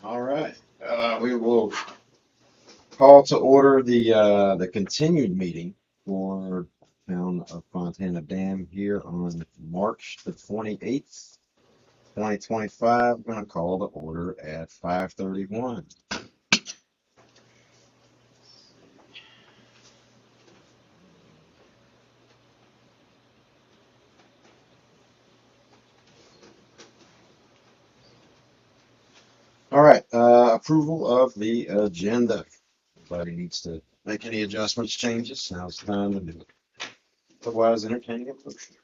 All right. We will call to order the continued meeting for Town of Fontana Dam here on March the 28th, 2025. I'm going to call the order at 5:31. All right. Approval of the agenda. Anybody needs to make any adjustments, changes? Now's the time to do it. Otherwise, entertaining a motion.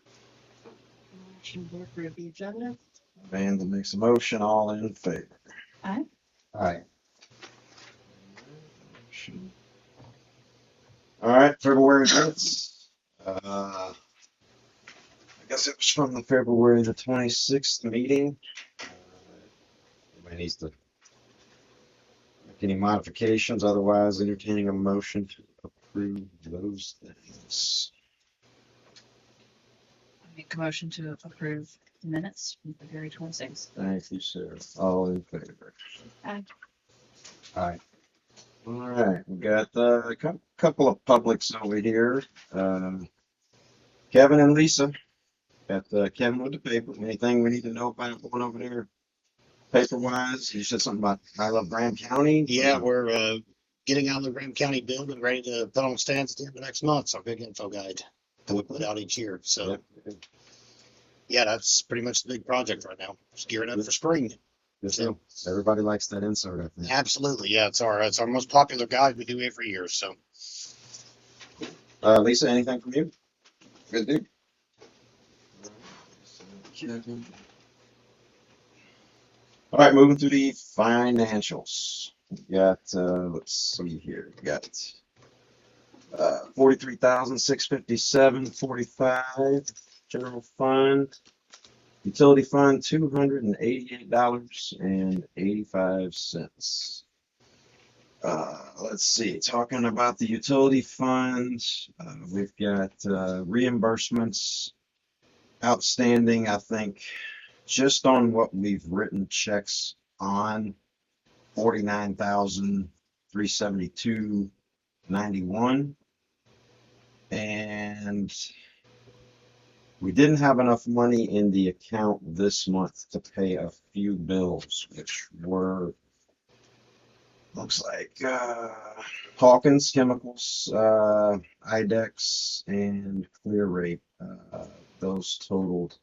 Motion to approve the agenda. Amanda makes a motion. All in favor? Aye. Aye. All right, February minutes. I guess it was from the February the 26th meeting. Anybody needs to make any modifications, otherwise entertaining a motion to approve those things. I make a motion to approve the minutes from February 26th. Thank you, sir. All in favor? Aye. Aye. All right, we got a couple of publics over here. Kevin and Lisa. Got Kevin with the paper. Anything we need to know about going over there? Paper wise, you said something about I love Graham County. Yeah, we're getting out of the Graham County building, ready to put on stands at the end of next month. It's our big info guide that we put out each year. So, Yep. yeah, that's pretty much the big project right now. Just gearing up for spring. Good So, deal. Everybody likes that insert, I think. absolutely, yeah, it's our most popular guide we do every year. So, Lisa, anything from you? Good dude. All right, moving to the financials. We got, let's see here. We got 43,657.45 general fund. Utility fund, $288.85. Let's see, talking about the utility funds, we've got reimbursements outstanding, I think, just on what we've written checks on, 49,372.91. And we didn't have enough money in the account this month to pay a few bills, which were, looks like Hawkins Chemicals, IDEX, and Clear Rate. Those totaled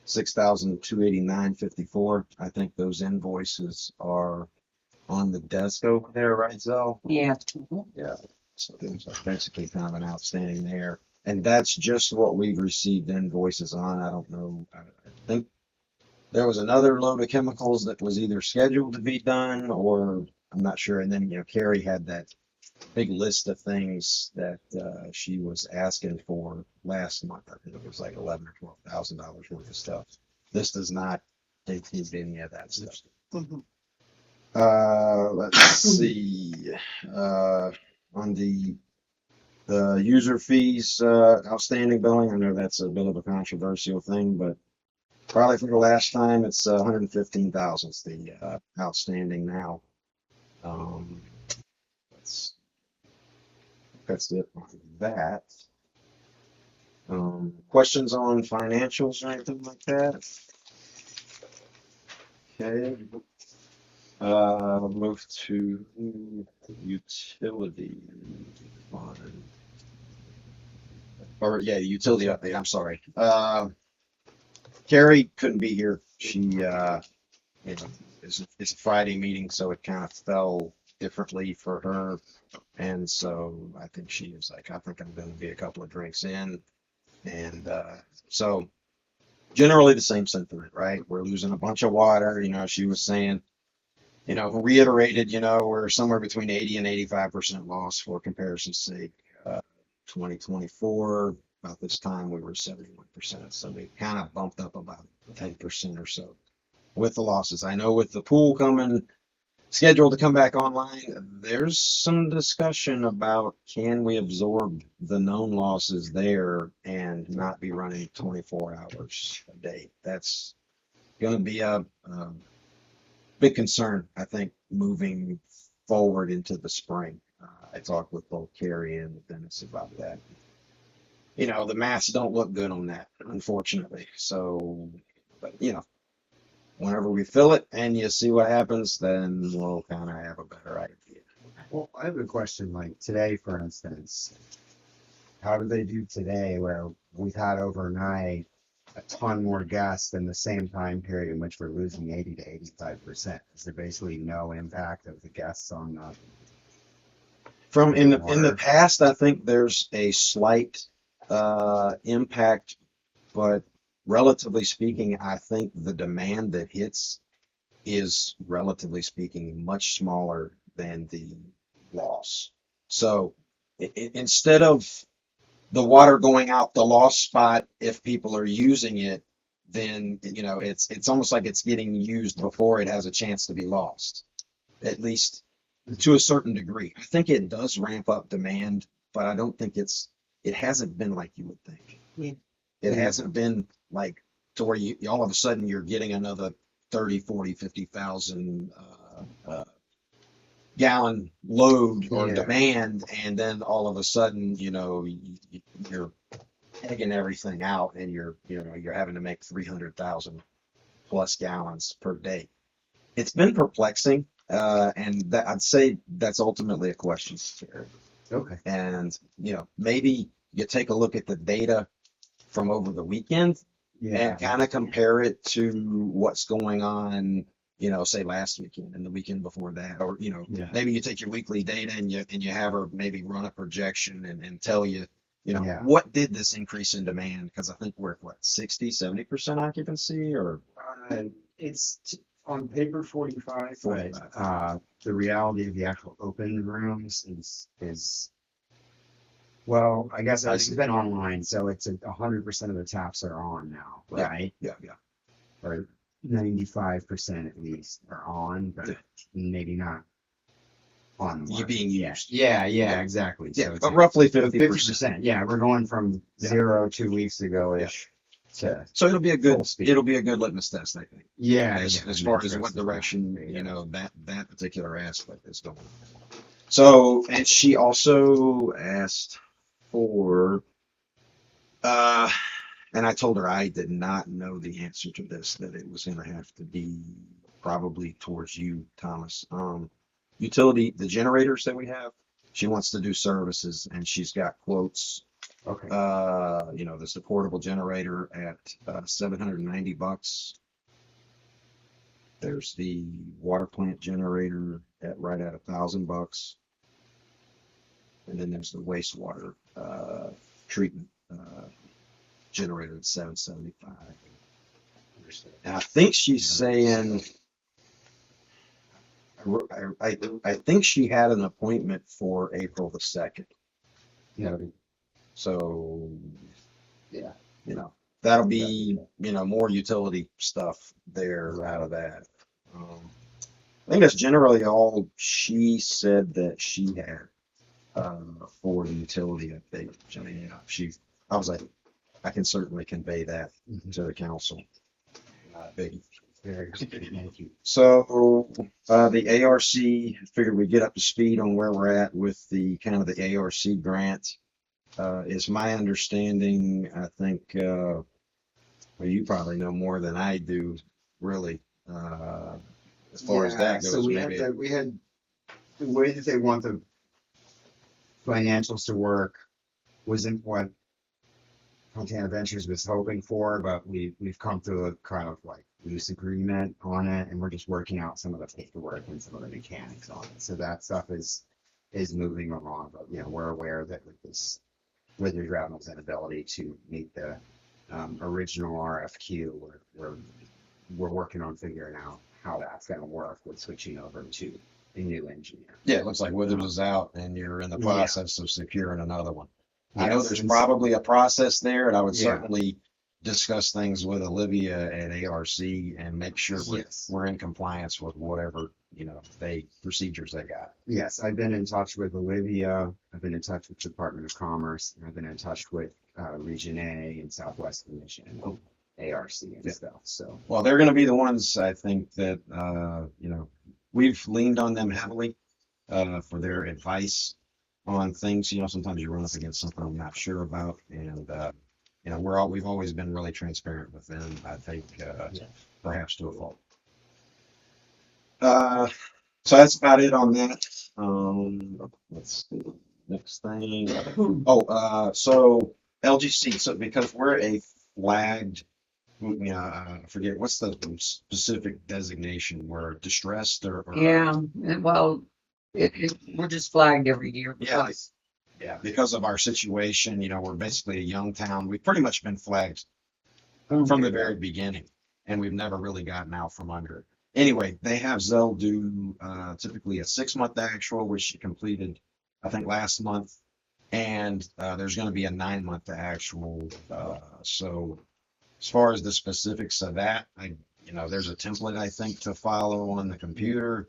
6,289.54. I think those invoices are on the desk over there, right, Zell? Yeah. Yeah. So there's basically kind of an outstanding there. And that's just what we've received invoices on. I don't know. I think there was another load of chemicals that was either scheduled to be done or I'm not sure. And then, Carrie had that big list of things that she was asking for last month. I think it was like $11,000 or $12,000 worth of stuff. This does not include any of that stuff. Mhm. Let's see. On the user fees outstanding billing, I know that's a bit of a controversial thing, but probably for the last time, it's 115,000 is the outstanding now. That's that's it on that. Questions on financials or anything like that? Okay. Move to utility fund. Or yeah, utility update. I'm sorry. Carrie couldn't be here. She, it's a Friday meeting, so it kind of fell differently for her. And so I think she was like, I think I'm going to be a couple of drinks in. And so generally the same sentiment, right? We're losing a bunch of water. She was saying, reiterated, we're somewhere between 80 and 85% loss for comparison's sake. 2024, about this time, we were 71%. So we kind of bumped up about 10% or so with the losses. I know with the pool coming, scheduled to come back online, there's some discussion about can we absorb the known losses there and not be running 24 hours a day. That's going to be a big concern, I think, moving forward into the spring. I talked with both Carrie and Dennis about that. You know, the maths don't look good on that, unfortunately. So, but whenever we fill it and you see what happens, then we'll kind of have a better idea. Well, I have a question, like today, for instance, how do they do today where we've had overnight a ton more guests than the same time period in which we're losing 80 to 85%? Is there basically no impact of the guests on the From in the water? past, I think there's a slight impact, but relatively speaking, I think the demand that hits is relatively speaking much smaller than the loss. So instead of the water going out the lost spot, if people are using it, then it's almost like it's getting used before it has a chance to be lost, at least to a certain degree. I think it does ramp up demand, but I don't think it hasn't been like you would think. Yeah. It hasn't been like to where you all of a sudden you're getting another 30, 40, 50,000 gallon load or Yeah. demand, and then all of a sudden, you're egging everything out, and you're having to make 300,000 plus gallons per day. It's been perplexing, and that I'd say that's ultimately a question. Okay. And maybe you take a look at the data from over the weekend Yeah. and kind of compare it to what's going on, say last weekend and the weekend before that, or Yeah. maybe you take your weekly data and you have her maybe run a projection and tell you, Yeah. what did this increase in demand? Because I think we're at what, 60, 70% occupancy, or On paper 45, but 45. the reality of the actual open rooms is well, I guess I it's see. been online, so it's 100% of the taps are on now, Yeah. right? Yeah. Or 95% at least are on, but Yeah. maybe not on the You market being yet. used. Yeah, Yeah. exactly. Yeah, So it's but roughly 50%. 50%. Yeah, we're going from Yeah. 0 2 weeks ago ish to So it'll be a full good speed. litmus test, I think. Yeah, as yeah, as I'm far as interested what in that. direction Yeah. that particular aspect is going. So, and she also asked for and I told her I did not know the answer to this, that it was going to have to be probably towards you, Thomas. Utility, the generators that we have, she wants to do services, and she's got quotes. Okay. This the portable generator at $790. There's the water plant generator right at $1,000, and then there's the wastewater treatment generator at $775. Understood. And I think she's saying, I think she had an appointment for April the 2nd. Yeah. So, Yeah. that'll be, more utility stuff there out of that. I think that's generally all she said that she had for the utility update. I mean, I was like, I can certainly convey that to the council. Big. Very good. Thank you. So the ARC, figured we'd get up to speed on where we're at with the kind of the ARC grant. Is my understanding, I think, well, you probably know more than I do, really, as far as that goes. So we Maybe. had the way that they want the financials to work wasn't what Fontana Ventures was hoping for, but we've come to a kind of like loose agreement on it, and we're just working out some of the paperwork and some of the mechanics on it. So that stuff is moving along, but we're aware that with the Ravenel's inability to meet the original RFQ, we're working on figuring out how that's going to work with switching over to a new engineer. Yeah, it looks like Withers is out and you're in the Yeah. process of securing another one. I know Yes, there's and probably a process there, and I would Yeah. certainly discuss things with Olivia at ARC and make sure Yes. we're in compliance with whatever, procedures they got. Yes, I've been in touch with Olivia. I've been in touch with Department of Commerce. And I've been in touch with Region A and Southwest Commission. ARC and Yeah. stuff, so. Well, they're going to be the ones I think that, we've leaned on them heavily, for their advice on things. Sometimes you run up against something I'm not sure about, and, we've always been really transparent with them, I think, perhaps to a fault. So that's about it on that. Let's see. Next thing. So LGC. So because we're a flagged, I forget what's the specific designation. We're distressed or Yeah, well, we're just flagged every year Yeah. because Yeah, because of our situation. We're basically a young town. We've pretty much been flagged from the very beginning, and we've never really gotten out from under it. Anyway, they have Zell do typically a 6-month actual, which she completed, I think, last month, and there's going to be a 9-month actual. So as far as the specifics of that, there's a template I think to follow on the computer.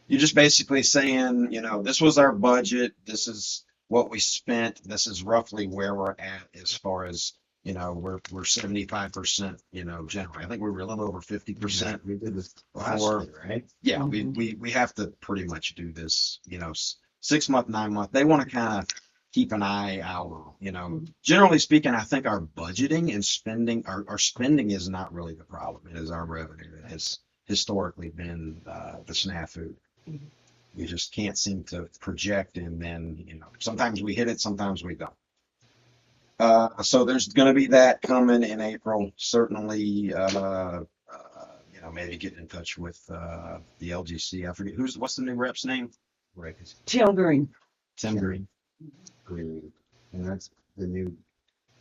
You're just basically saying, this was our budget, this is what we spent, this is roughly where we're at as far as we're 75%, generally. I think we were a little over 50%. We did this last Or- year, right? Yeah, we have to pretty much do this, 6-month, 9-month. They want to kind of keep an eye out, Generally speaking, I think our budgeting and spending, our spending is not really the problem. It is our revenue that has historically been the snafu. We just can't seem to project, and then, sometimes we hit it, sometimes we don't. So there's going to be that coming in April. Certainly, maybe get in touch with the LGC. I forget what's the new rep's name? Right. Tim Green. Tim Green. Green. And that's the new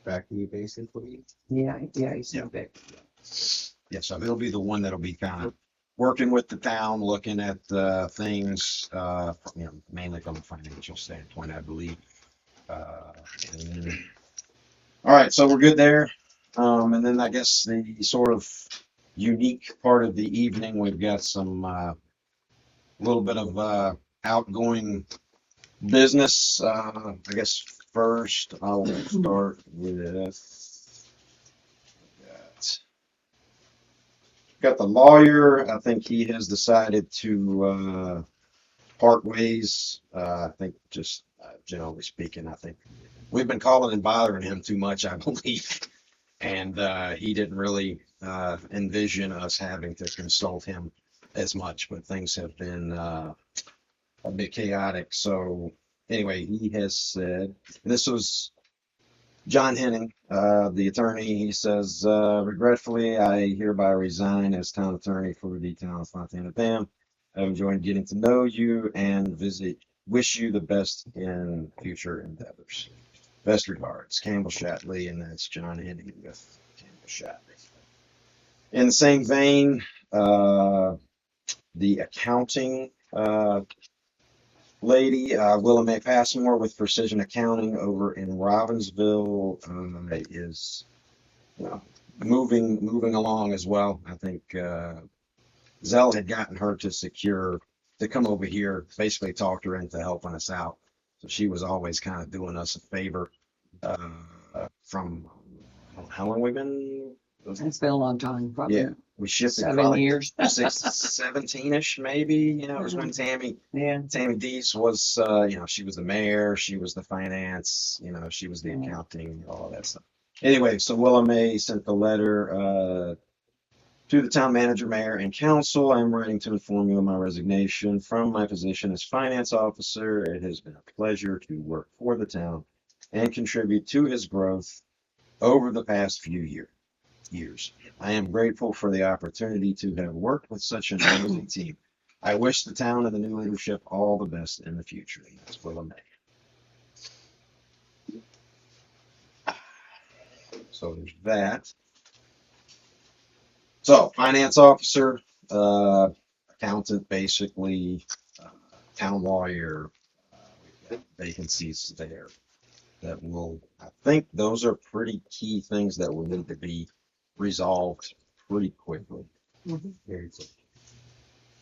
Becky, basically. Yeah, he's Yeah. so big. Yeah, so he'll be the one that'll be kind of working with the town, looking at things, mainly from a financial standpoint, I believe. And then, all right, so we're good there. And then I guess the sort of unique part of the evening, we've got some little bit of outgoing business. I guess first I'll start with got the lawyer. I think he has decided to part ways. I think just generally speaking, I think we've been calling and bothering him too much, I believe. And he didn't really envision us having to consult him as much, but things have been a bit chaotic. So anyway, he has said, and this was John Henning, the attorney. He says, regretfully, I hereby resign as town attorney for the town of Fontana. Bam. I've enjoyed getting to know you and wish you the best in future endeavors. Best regards, Campbell Shatley, and that's John Henning with Campbell Shatley. In the same vein, the accounting lady, Willa Mae Passmore with Precision Accounting over in Robbinsville, is moving along as well. I think Zell had gotten her to come over here, basically talked her into helping us out. So she was always kind of doing us a favor. From how long we've been? It's been a long time, probably Yeah, we shifted 7 probably years. 17-ish maybe. It was when Tammy Yeah, Dees was, she was the mayor, she was the finance, she was the accounting, all that stuff. Anyway, so Willa Mae sent the letter to the town manager, mayor, and council. I'm writing to inform you of my resignation from my position as finance officer. It has been a pleasure to work for the town and contribute to his growth over the past few years. I am grateful for the opportunity to have worked with such an amazing team. I wish the town and the new leadership all the best in the future. That's Willa Mae. So there's that. So finance officer, accountant, basically, town lawyer, we've got vacancies there that I think those are pretty key things that will need to be resolved pretty quickly. Very good.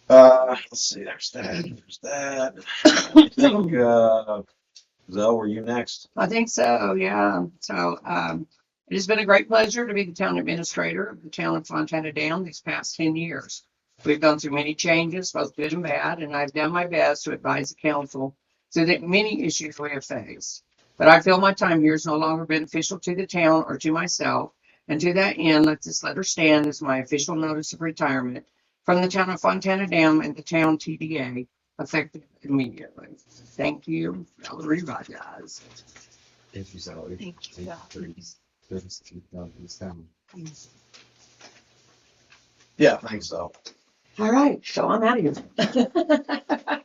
Let's see, there's that. I think, Zell, were you next? I think so. Yeah. So It has been a great pleasure to be the town administrator of the town of Fontana Dam these past 10 years. We've gone through many changes, both good and bad, and I've done my best to advise the council through the many issues we have faced. But I feel my time here is no longer beneficial to the town or to myself. And to that end, let this letter stand as my official notice of retirement from the town of Fontana Dam and the town TDA, effective immediately. Thank you. I'll read my guys. Thank you, Sally. Thank you. Yeah, I think so. All right, so I'm out of here.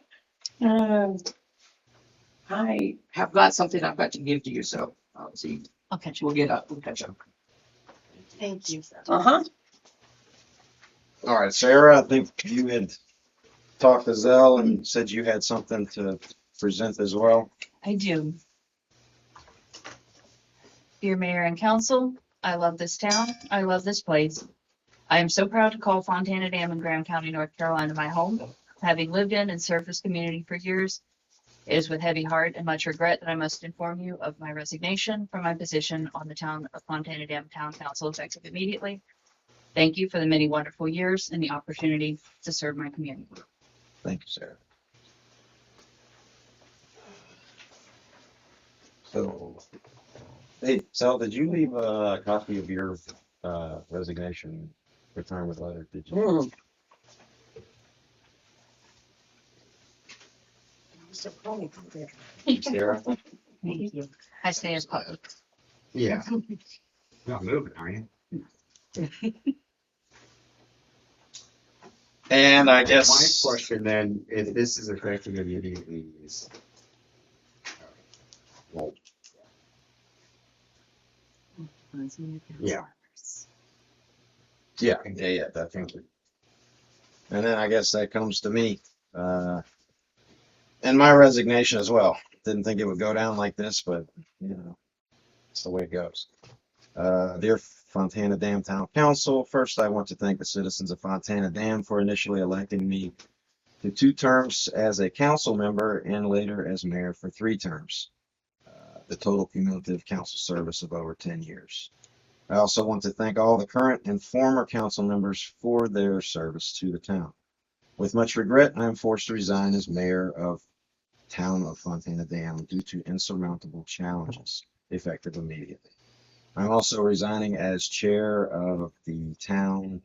I have got something I've got to give to you, so I'll see. I'll catch you. We'll get up. We'll catch up. Thank you. Uh-huh. All right, Sarah, I think you had talked to Zell and said you had something to present as well. I do. Dear Mayor and Council, I love this town. I love this place. I am so proud to call Fontana Dam in Graham County, North Carolina, my home. Having lived in and served this community for years, it is with heavy heart and much regret that I must inform you of my resignation from my position on the town of Fontana Dam Town Council effective immediately. Thank you for the many wonderful years and the opportunity to serve my community. Thank you, Sarah. So, hey, Zell, did you leave a copy of your resignation retirement letter? Did you? Mm. Sarah? Thank you. I stay as public. Yeah. Not moving, are you? And I My guess, question then, if this is effective immediately, is. Well, yeah. yeah, definitely. And then I guess that comes to me. And my resignation as well. Didn't think it would go down like this, but you know, it's the way it goes. Dear Fontana Dam Town Council, first I want to thank the citizens of Fontana Dam for initially electing me to 2 terms as a council member and later as mayor for 3 terms. The total cumulative council service of over 10 years. I also want to thank all the current and former council members for their service to the town. With much regret, I am forced to resign as mayor of town of Fontana Dam due to insurmountable challenges, effective immediately. I'm also resigning as chair of the town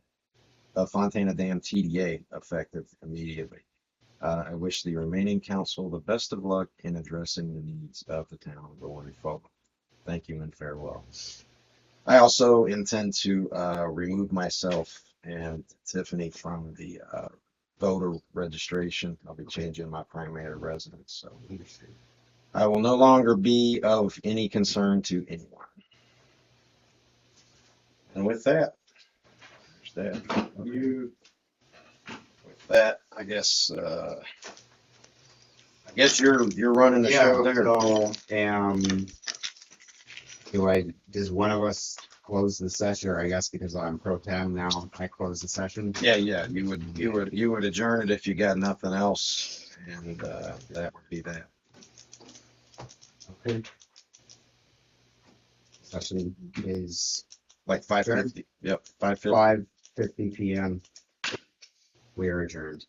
of Fontana Dam TDA, effective immediately. I wish the remaining council the best of luck in addressing the needs of the town going forward. Thank you and farewell. I also intend to remove myself and Tiffany from the voter registration. I'll be changing my primary residence, so I will no longer be of any concern to anyone. And with that, there's that. With that, I guess you're running the Yeah, show there. so, does one of us close the session, or I guess because I'm pro tem now, I close the session? Yeah, you would adjourn it if you got nothing else, and that would be that. Okay. Session is Like 5:50. Yep, 5:50. 5:50 PM. We are adjourned.